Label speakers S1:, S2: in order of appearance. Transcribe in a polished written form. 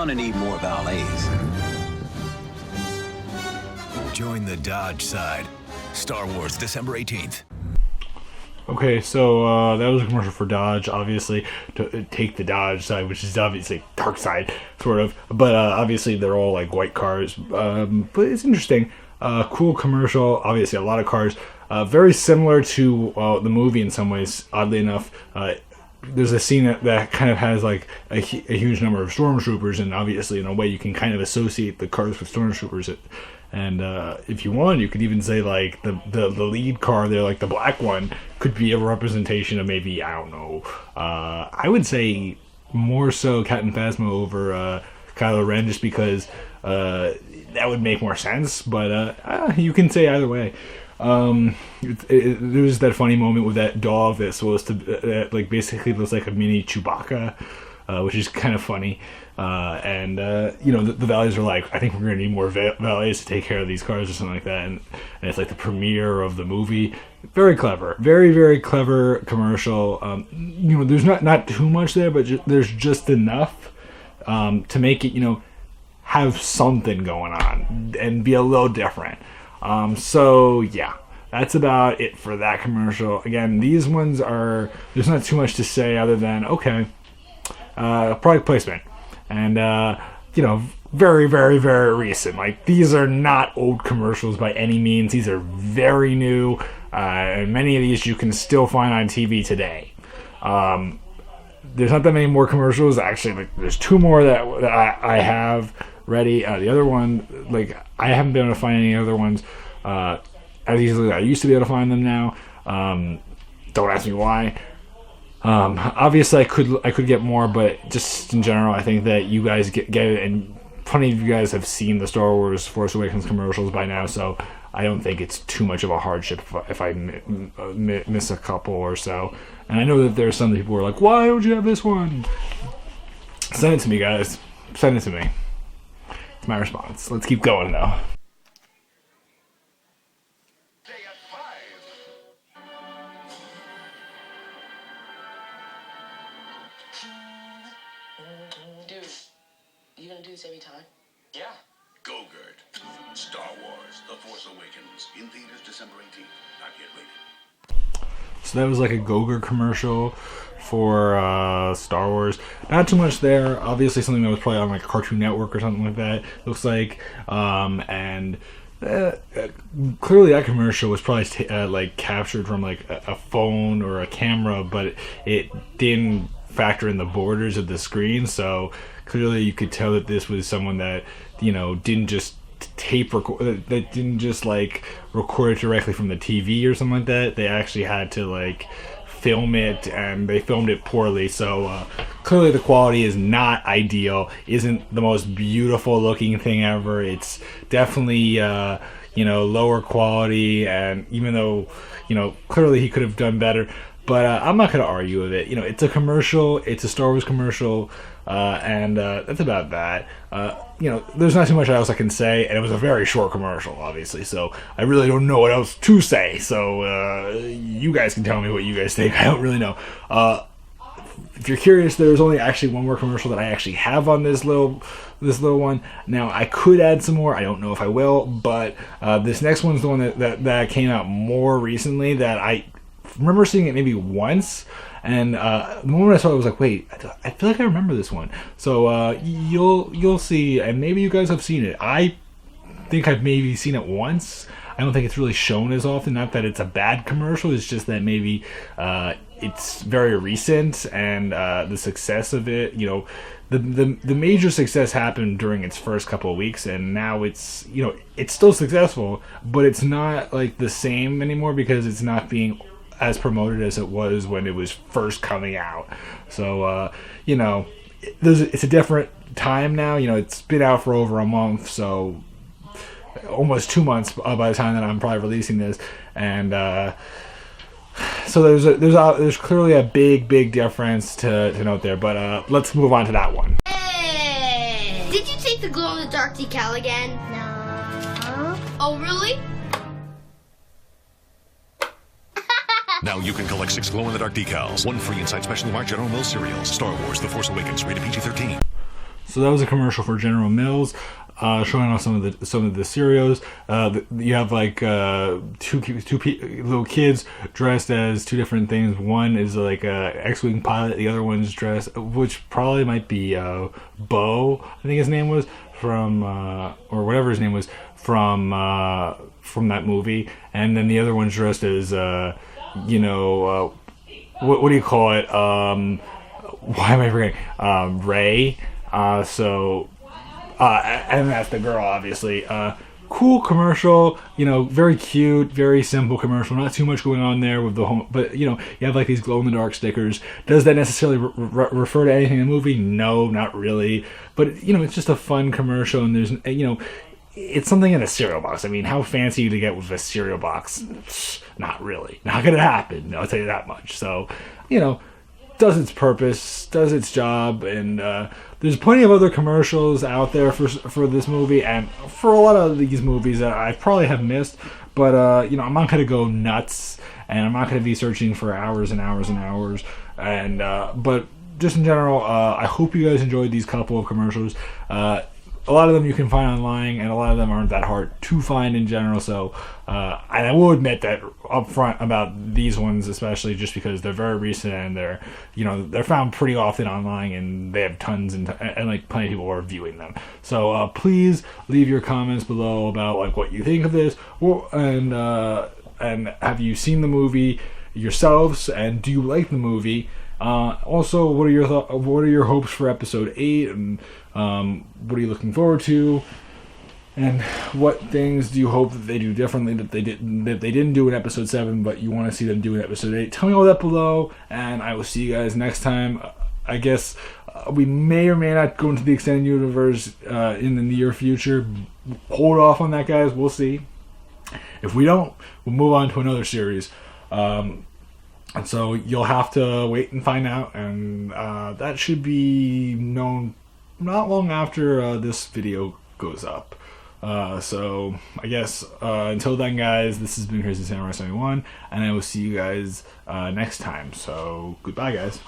S1: gonna need more valets.
S2: Join the Dodge side. Star Wars, December 18th.
S3: Okay, so that was a commercial for Dodge, obviously, to take the Dodge side, which is obviously dark side, sort of. But obviously, they're all like white cars. But it's interesting. Cool commercial. Obviously, a lot of cars. Very similar to the movie in some ways, oddly enough. There's a scene that kind of has like a huge number of stormtroopers, and obviously, in a way, you can kind of associate the cars with stormtroopers. And if you want, you could even say like the lead car there, like the black one, could be a representation of maybe, I don't know, I would say more so Captain Phasma over Kylo Ren, just because that would make more sense. But you can say either way. There was that funny moment with that dog that's supposed to like basically looks like a mini Chewbacca, which is kind of funny. And the valets are like, I think we're going to need more valets to take care of these cars or something like that. And it's like the premiere of the movie. Very clever. Very, very clever commercial. There's not too much there, but there's just enough to make it, have something going on and be a little different. So yeah, that's about it for that commercial. Again, these ones there's not too much to say other than, okay, product placement. And, very, very, very recent. Like, these are not old commercials by any means. These are very new. And many of these you can still find on TV today. There's not that many more commercials. Actually, there's two more that I have ready. The other one, I haven't been able to find any other ones as easily as I used to be able to find them now. Don't ask me why. Obviously I could get more, but just in general, I think that you guys get it, and plenty of you guys have seen the Star Wars Force Awakens commercials by now, so I don't think it's too much of a hardship if I miss a couple or so. And I know that there's some people who are like, why don't you have this one? Send it to me, guys. Send it to me. It's my response. Let's keep going, though.
S4: Dude, you gonna do this every time?
S5: Yeah.
S6: Go-Gurt. Star Wars, The Force Awakens. In theaters December 18th. Not yet rated.
S3: So that was like a Go-Gurt commercial for Star Wars. Not too much there. Obviously something that was probably on like Cartoon Network or something like that, looks like. And clearly that commercial was probably captured from like a phone or a camera, but it didn't factor in the borders of the screen, so clearly you could tell that this was someone that didn't just tape record, that didn't just record it directly from the TV or something like that. They actually had to film it, and they filmed it poorly, so clearly the quality is not ideal, isn't the most beautiful looking thing ever. It's definitely lower quality, and even though clearly he could have done better, but I'm not going to argue with it. It's a commercial. It's a Star Wars commercial, and that's about that. There's not too much else I can say, and it was a very short commercial, obviously, so I really don't know what else to say. So you guys can tell me what you guys think. I don't really know. If you're curious, there's only actually one more commercial that I actually have on this little one. Now, I could add some more. I don't know if I will, but this next one's the one that came out more recently that I remember seeing it maybe once, and the moment I saw it, I was like, wait, I feel like I remember this one. So you'll see, and maybe you guys have seen it. I think I've maybe seen it once. I don't think it's really shown as often. Not that it's a bad commercial, it's just that maybe it's very recent, and the success of it, the major success happened during its first couple of weeks, and now it's it's still successful, but it's not the same anymore because it's not being as promoted as it was when it was first coming out. So it's a different time now. It's been out for over a month, so almost 2 months by the time that I'm probably releasing this, and so there's clearly a big difference to note there. But let's move on to that one.
S7: Hey! Did you take the glow-in-the-dark decal again? No. Oh, really?
S2: Now you can collect 6 glow-in-the-dark decals. 1 free inside specially marked General Mills cereals. Star Wars, The Force Awakens, rated PG-13.
S3: So that was a commercial for General Mills, showing off some of the cereals. You have like two little kids dressed as two different things. One is like a X-wing pilot. The other one's dressed, which probably might be Bo, I think his name was, from or whatever his name was from that movie. And then the other one's dressed as what do you call it? Why am I forgetting? Ray. And that's the girl, obviously. Cool commercial, very cute, very simple commercial. Not too much going on there with the home, but you have like these glow in the dark stickers. Does that necessarily refer to anything in the movie? No, not really. But it's just a fun commercial, and there's it's something in a cereal box. I mean, how fancy to get with a cereal box? Not really. Not gonna happen. I'll tell you that much. So, does its purpose, does its job, and there's plenty of other commercials out there for this movie and for a lot of these movies that I probably have missed. But I'm not gonna go nuts, and I'm not gonna be searching for hours and hours and hours. And but just in general, I hope you guys enjoyed these couple of commercials. A lot of them you can find online, and a lot of them aren't that hard to find in general. So, and I will admit that up front about these ones, especially just because they're very recent and they're found pretty often online, and they have tons and like plenty of people are viewing them. So please leave your comments below about like what you think of this, and have you seen the movie yourselves, and do you like the movie? Also, what are your hopes for episode 8, and what are you looking forward to, and what things do you hope that they do differently that they didn't do in episode 7 but you want to see them do in episode 8? Tell me all that below, and I will see you guys next time. I guess we may or may not go into the extended universe in the near future. Hold off on that, guys. We'll see. If we don't, we'll move on to another series. And so you'll have to wait and find out, and that should be known not long after this video goes up. So I guess until then, guys, this has been Crazy Samurai 71, and I will see you guys next time. So goodbye, guys.